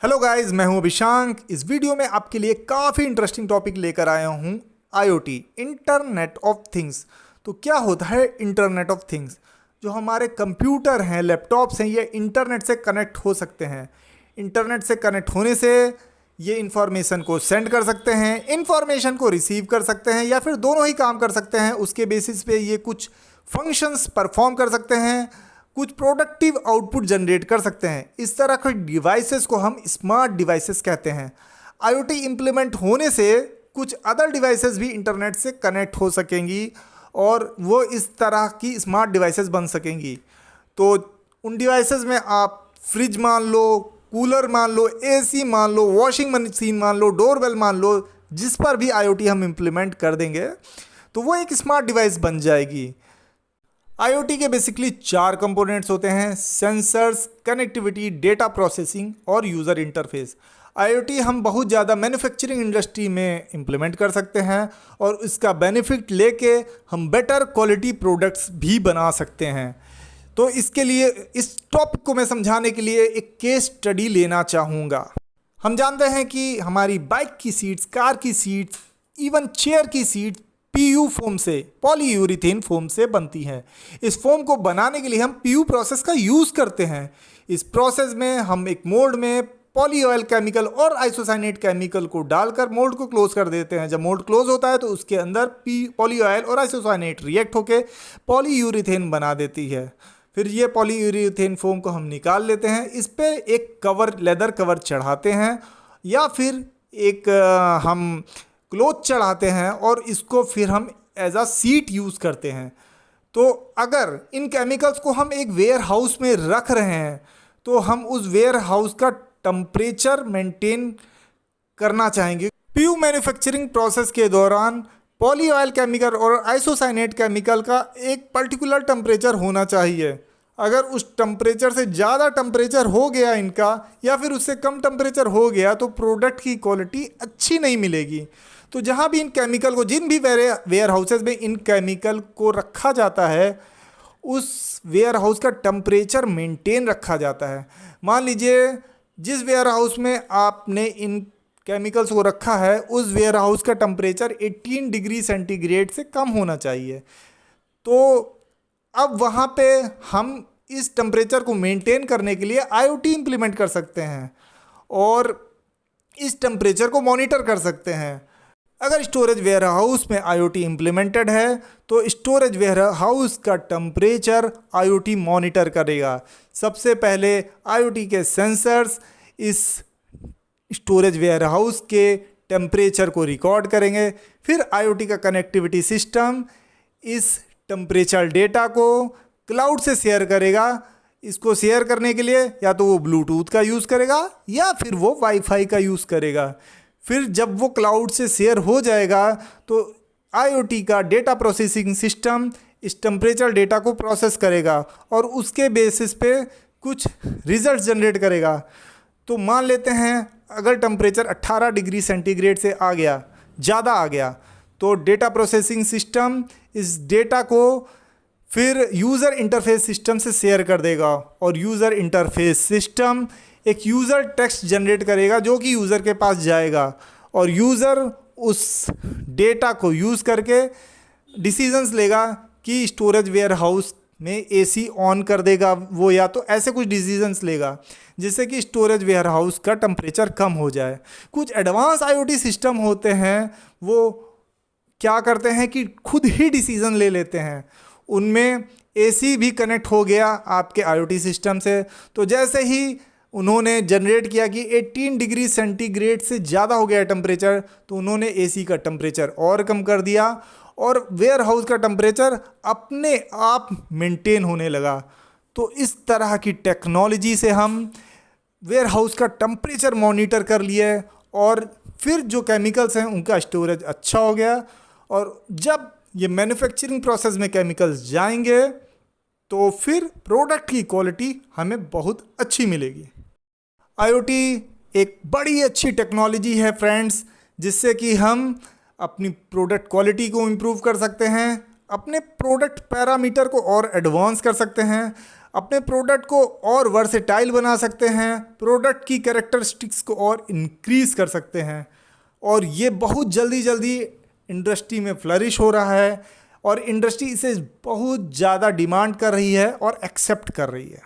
Hello guys, मैं हूं अभिशांक। इस वीडियो में आपके लिए काफ़ी इंटरेस्टिंग टॉपिक लेकर आया हूं, आईओटी, इंटरनेट ऑफ थिंग्स। तो क्या होता है इंटरनेट ऑफ थिंग्स? जो हमारे कंप्यूटर हैं, लैपटॉप्स हैं, ये इंटरनेट से कनेक्ट हो सकते हैं। इंटरनेट से कनेक्ट होने से ये इंफॉर्मेशन को सेंड कर सकते हैं, इंफॉर्मेशन को रिसीव कर सकते हैं, या फिर दोनों ही काम कर सकते हैं। उसके बेसिस पे ये कुछ फंक्शंस परफॉर्म कर सकते हैं, कुछ प्रोडक्टिव आउटपुट जनरेट कर सकते हैं। इस तरह के डिवाइसेस को हम स्मार्ट डिवाइसेस कहते हैं। आईओटी इम्प्लीमेंट होने से कुछ अदर डिवाइसेस भी इंटरनेट से कनेक्ट हो सकेंगी और वो इस तरह की स्मार्ट डिवाइसेस बन सकेंगी। तो उन डिवाइसेस में आप फ्रिज मान लो, कूलर मान लो, एसी मान लो, वॉशिंग मशीन मान लो, डोरबेल मान लो, जिस पर भी आईओटी हम इम्प्लीमेंट कर देंगे तो वो एक स्मार्ट डिवाइस बन जाएगी। आईओटी के बेसिकली 4 कंपोनेंट्स होते हैं: सेंसर्स, कनेक्टिविटी, डेटा प्रोसेसिंग और यूज़र इंटरफेस। आईओटी हम बहुत ज़्यादा मैन्युफैक्चरिंग इंडस्ट्री में इम्प्लीमेंट कर सकते हैं और इसका बेनिफिट लेके हम बेटर क्वालिटी प्रोडक्ट्स भी बना सकते हैं। तो इसके लिए इस टॉपिक को मैं समझाने के लिए एक केस स्टडी लेना चाहूँगा। हम जानते हैं कि हमारी बाइक की सीट्स, कार की सीट्स, इवन चेयर की सीट पीयू फोम से, पॉलीयूरिथेन फोम से बनती हैं। इस फोम को बनाने के लिए हम पीयू प्रोसेस का यूज़ करते हैं। इस प्रोसेस में हम एक मोल्ड में पॉली ऑयल केमिकल और आइसोसाइनेट केमिकल को डालकर मोल्ड को क्लोज कर देते हैं। जब मोल्ड क्लोज होता है तो उसके अंदर पॉली ऑयल और आइसोसाइनेट रिएक्ट होकर पॉलीयूरिथेन बना देती है। फिर ये पॉलीयूरिथेन फोम को हम निकाल लेते हैं। इस पर एक कवर, लेदर कवर चढ़ाते हैं या फिर एक हम क्लोथ चढ़ाते हैं और इसको फिर हम एज अ सीट यूज़ करते हैं। तो अगर इन केमिकल्स को हम एक वेयर हाउस में रख रहे हैं तो हम उस वेयर हाउस का टेम्परेचर मेंटेन करना चाहेंगे। पीयू मैन्युफैक्चरिंग प्रोसेस के दौरान पॉली ऑयल केमिकल और आइसोसाइनेट केमिकल का एक पर्टिकुलर टेम्परेचर होना चाहिए। अगर उस टेम्परेचर से ज़्यादा टेम्परेचर हो गया इनका या फिर उससे कम टेम्परेचर हो गया तो प्रोडक्ट की क्वालिटी अच्छी नहीं मिलेगी। तो जहाँ भी इन केमिकल को, जिन भी वेयर हाउसेज में इन केमिकल को रखा जाता है, उस वेयर हाउस का टेम्परेचर मेंटेन रखा जाता है। मान लीजिए जिस वेयर हाउस में आपने इन केमिकल्स को रखा है उस वेयर हाउस का टेम्परेचर 18 डिग्री सेंटीग्रेड से कम होना चाहिए। तो अब वहाँ पे हम इस टेम्परेचर को मेंटेन करने के लिए आईओटी इम्प्लीमेंट कर सकते हैं और इस टेम्परेचर को मॉनिटर कर सकते हैं। अगर स्टोरेज वेयर हाउस में आईओटी इम्प्लीमेंटेड है तो स्टोरेज वेयर हाउस का टेम्परेचर आईओटी मॉनिटर करेगा। सबसे पहले आईओटी के सेंसर्स इस स्टोरेज वेयर हाउस के टेम्परेचर को रिकॉर्ड करेंगे। फिर आईओटी का कनेक्टिविटी सिस्टम इस टेम्परेचर डेटा को क्लाउड से शेयर करेगा। इसको शेयर करने के लिए या तो वो ब्लूटूथ का यूज़ करेगा या फिर वो वाईफाई का यूज़ करेगा। फिर जब वो क्लाउड से शेयर हो जाएगा तो आईओटी का डेटा प्रोसेसिंग सिस्टम इस टेम्परेचर डेटा को प्रोसेस करेगा और उसके बेसिस पे कुछ रिजल्ट्स जनरेट करेगा। तो मान लेते हैं अगर टेम्परेचर 18 डिग्री सेंटीग्रेड से आ गया, ज़्यादा आ गया, तो डेटा प्रोसेसिंग सिस्टम इस डेटा को फिर यूज़र इंटरफेस सिस्टम से शेयर कर देगा और यूज़र इंटरफेस सिस्टम एक यूज़र टेक्स्ट जनरेट करेगा जो कि यूज़र के पास जाएगा और यूज़र उस डेटा को यूज़ करके डिसीजंस लेगा कि स्टोरेज वेयर हाउस में एसी ऑन कर देगा वो, या तो ऐसे कुछ डिसीजंस लेगा जिससे कि स्टोरेज वेयर हाउस का टेम्परेचर कम हो जाए। कुछ एडवांस आईओटी सिस्टम होते हैं, वो क्या करते हैं कि खुद ही डिसीज़न ले लेते हैं। उनमें एसी भी कनेक्ट हो गया आपके आईओटी सिस्टम से, तो जैसे ही उन्होंने जनरेट किया कि 18 डिग्री सेंटीग्रेड से ज़्यादा हो गया टेम्परेचर तो उन्होंने एसी का टेम्परेचर और कम कर दिया और वेयर हाउस का टेम्परेचर अपने आप मेंटेन होने लगा। तो इस तरह की टेक्नोलॉजी से हम वेयर हाउस का टेम्परेचर मॉनिटर कर लिए और फिर जो केमिकल्स हैं उनका स्टोरेज अच्छा हो गया। और जब ये मैन्युफैक्चरिंग प्रोसेस में केमिकल्स जाएंगे तो फिर प्रोडक्ट की क्वालिटी हमें बहुत अच्छी मिलेगी। आईओटी एक बड़ी अच्छी टेक्नोलॉजी है फ्रेंड्स, जिससे कि हम अपनी प्रोडक्ट क्वालिटी को इम्प्रूव कर सकते हैं, अपने प्रोडक्ट पैरामीटर को और एडवांस कर सकते हैं, अपने प्रोडक्ट को और वर्सेटाइल बना सकते हैं, प्रोडक्ट की कैरेक्टरिस्टिक्स को और इंक्रीज़ कर सकते हैं। और ये बहुत जल्दी इंडस्ट्री में फ्लरिश हो रहा है और इंडस्ट्री इसे बहुत ज़्यादा डिमांड कर रही है और एक्सेप्ट कर रही है।